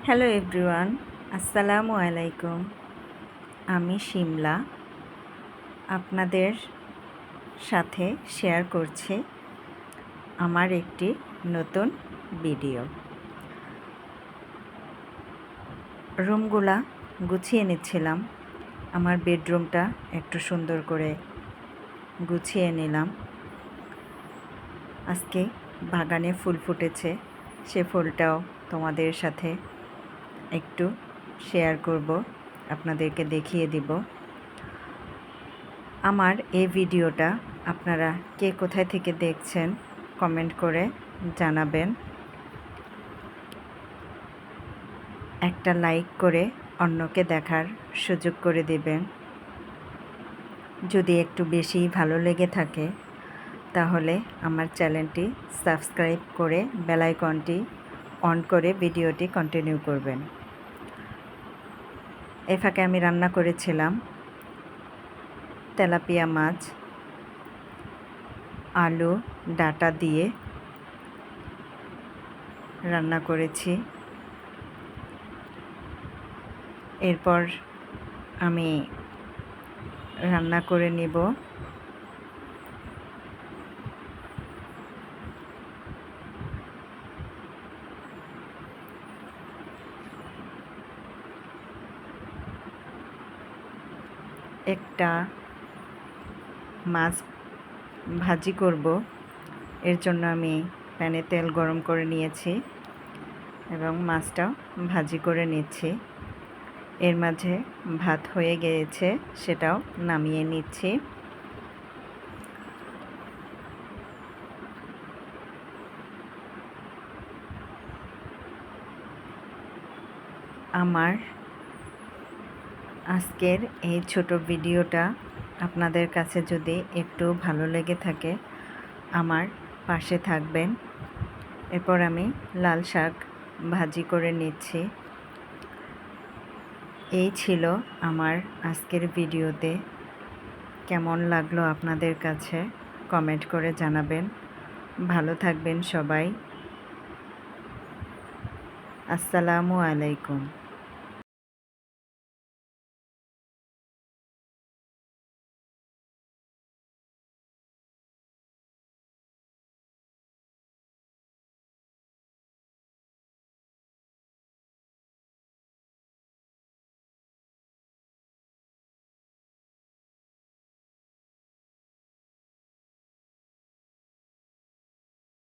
Hello everyone, আসসালামু আলাইকুম। আমি শিমলা আপনাদের সাথে শেয়ার করছি আমার একটি নতুন ভিডিও। রুমগুলা গুছিয়ে নিচ্ছিলাম। আমার বেডরুমটা একটু সুন্দর করে গুছিয়ে নিলাম। আজকে বাগানে ফুল ফুটেছে, সে ফুলটাও তোমাদের সাথে একটু শেয়ার করব, আপনাদেরকে দেখিয়ে দিব। আমার এই ভিডিওটা আপনারা কে কোথায় থেকে দেখছেন কমেন্ট করে জানাবেন। একটা লাইক করে অন্যকে দেখার সুযোগ করে দেবেন। যদি একটু বেশি ভালো লেগে থাকে তাহলে আমার চ্যানেলটি সাবস্ক্রাইব করে বেল আইকনটি অন করে ভিডিওটি কন্টিনিউ করবেন। এই ফাঁকে আমি রান্না করেছিলাম তেলাপিয়া মাছ আলু ডাঁটা দিয়ে রান্না করেছি। এরপর আমি রান্না করে নিব একটা মাছ ভাজি করব। এর জন্য আমি প্যানে তেল গরম করে নিয়েছি এবং মাছটাও ভাজি করে নিচ্ছি। এর মাঝে ভাত হয়ে গিয়েছে, সেটাও নামিয়ে নিচ্ছি। আমার আজকের এই ছোট ভিডিওটা আপনাদের কাছে যদি একটু ভালো লেগে থাকে আমার পাশে থাকবেন। এরপর আমি লাল শাক ভাজি করে নিচ্ছি। এই ছিল আমার আজকের ভিডিওতে। কেমন লাগলো আপনাদের কাছে কমেন্ট করে জানাবেন। ভালো থাকবেন সবাই। আসসালামু আলাইকুম।